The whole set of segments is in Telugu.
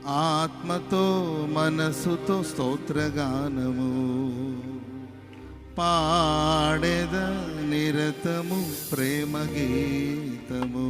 ఆత్మతో మనసుతో స్తోత్రగానము పాడెద నిరతము ప్రేమ గీతము.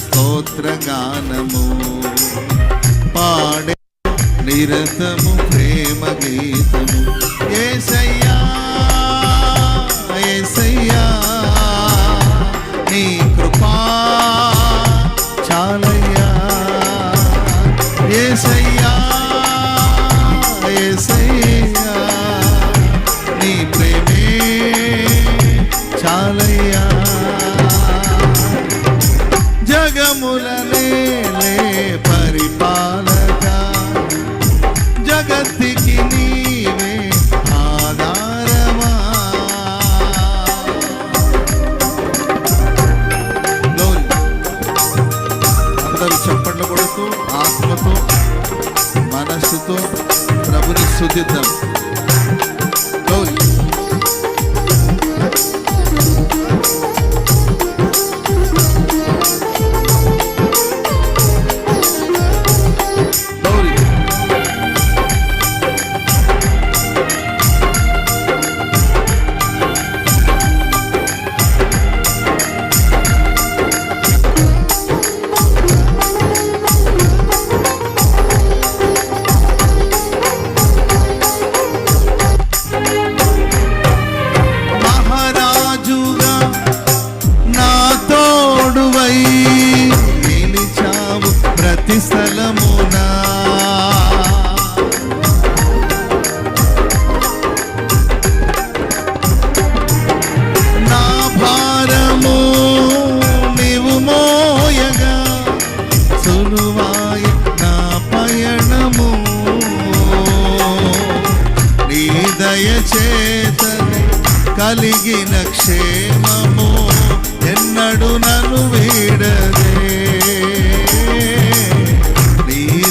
స్తోత్రగానము పాడే నిరతము ప్రేమ గీతము. యేసయ్యా యేసయ్యా నీ కృపా చాలయ్యా. యేసయ్యా యేసయ్యా నీ ప్రేమే చాలయ్యా. జగములనే పరిపాలక జగత్తికి నీవే ఆధారమా. అందరూ చప్పట్లు కొడుతూ ఆత్మతో మనస్సుతో ప్రభుని స్తుతిద్దాం. స్థలమునా నా భారము నీవు మోయగా సులువాయి నా పయనము. నీ దయచేతనే కలిగిన క్షేమము ఎన్నడు నన్ను వీడదే.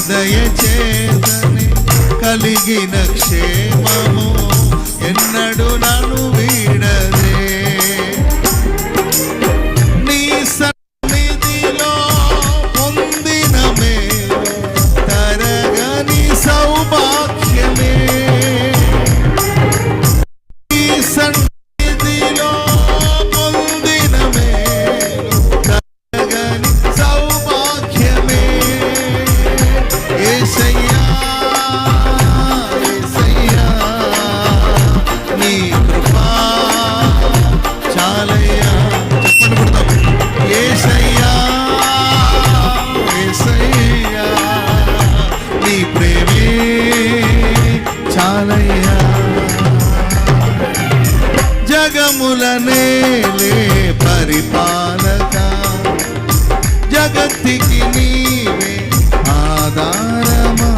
దయచేతనే కలిగిన క్షేమము ఎన్నడు నన్ను వీడదే. నీ సన్నిధిలో పొందిన మేలు తరగని సౌభాగ్యమే. నీ సన్నిధిలో పొందిన మేలు తరగని సౌభాగ్యమే. యేసయ్యా యేసయ్యా నీ కృపా చాలయ్యా. చెప్పండి కొడతాం. యేసయ్యా యేసయ్యా నీ ప్రేమే చాలయ్యా. జగములనే పరిపాలక జగత్తికి నీవే ఆధారమా.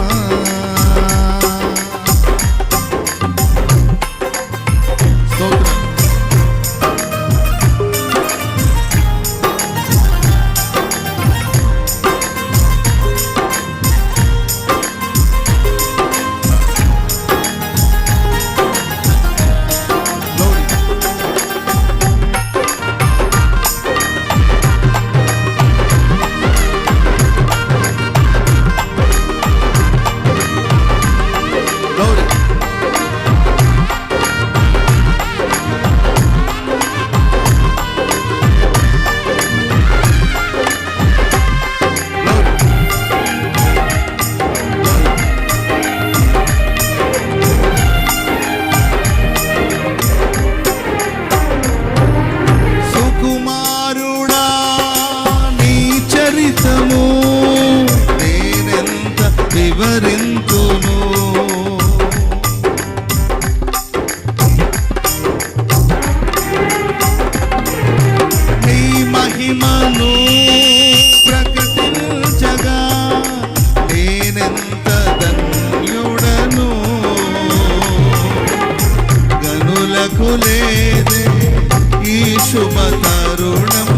తరుణం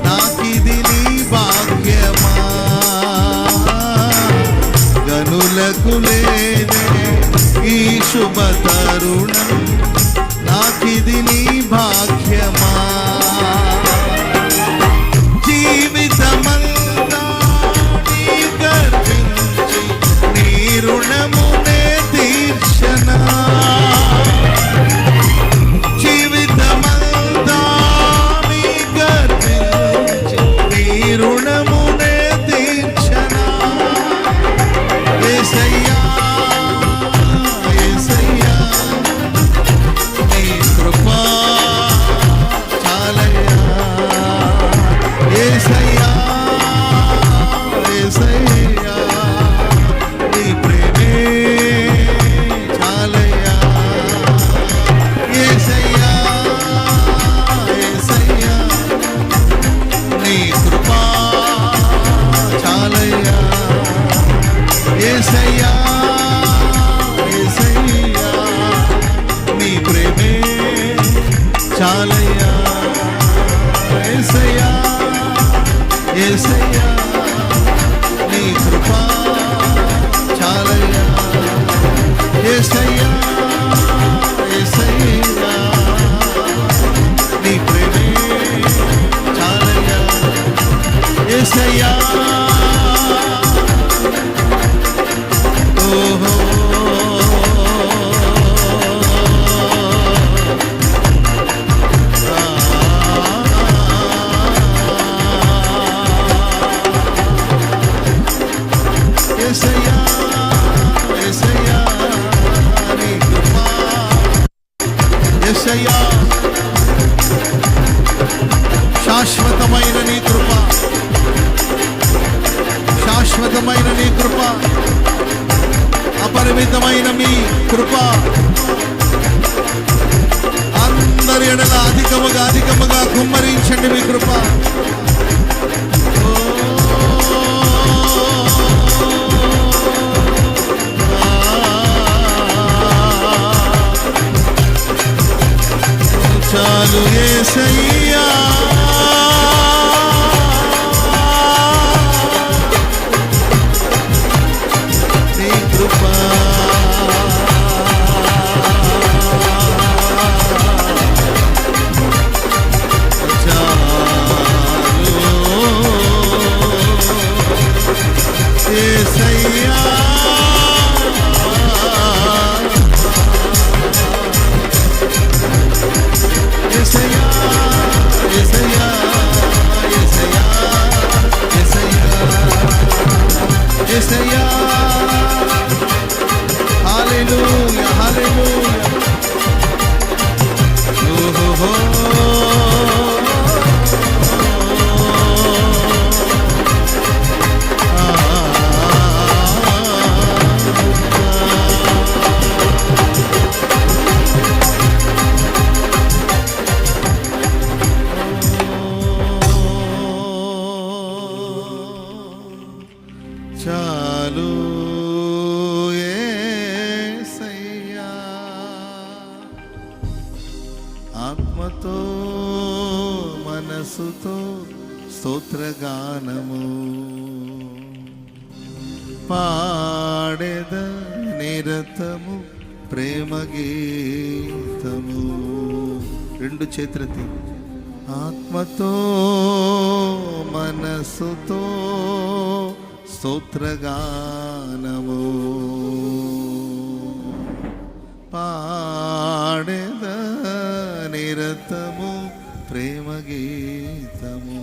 నాకిది నీ భాగ్యమా గనులకు లేదే ఈ శుభ తరుణం నాకిది నీ భాగ్యమా జీవితమంతా నీ గర్వించి నీ రుణమునే తీర్చనా జీవితమంతా నీ గర్వించి నీ రుణమునే తీర్చనా యేసయ్యా యేసయ్యా నీ కృపా చాలయ్యా యేసయ్యా యేసయ్యా నీ ప్రేమే చాలయ్యా యేసయ్యా యేసయ్యా నీ కృపా చాలయ్యా యేసయ్యా యేసయ్యా నీ ప్రేమే చాలయ్యా యేసయ్యా యేసయ్యా నీ కృపా చాలయ్యా యేసయ్యా యేసయ్యా నీ ప్రేమే చాలయ్యా యేసయ్యా ఓహో యేసయ్యా యేసయ్యా నీ కృపా యేసయ్యా శాశ్వతమైన నీ కృప శాశ్వతమైన నీ కృప అపరిమితమైన మీ కృప అందరి ఎడల అధికముగా కుమ్మరించండి మీ కృప చాలు యేసయ్యా నీ కృపా చాలు యేసయ్యా యేసయ్యా యేసయ్యా యేసయ్యా యేసయ్యా యేసయ్యా హల్లెలూయా హల్లెలూయా ఓహో చాలు యేసయ్యా ఆత్మతో మనసుతో స్తోత్రగానము పాడెద నిరతము ప్రేమ గీతము రెండు చేతులెత్తి ఆత్మతో మనసుతో స్తోత్రగానము పాడెద నిరతము ప్రేమ గీతము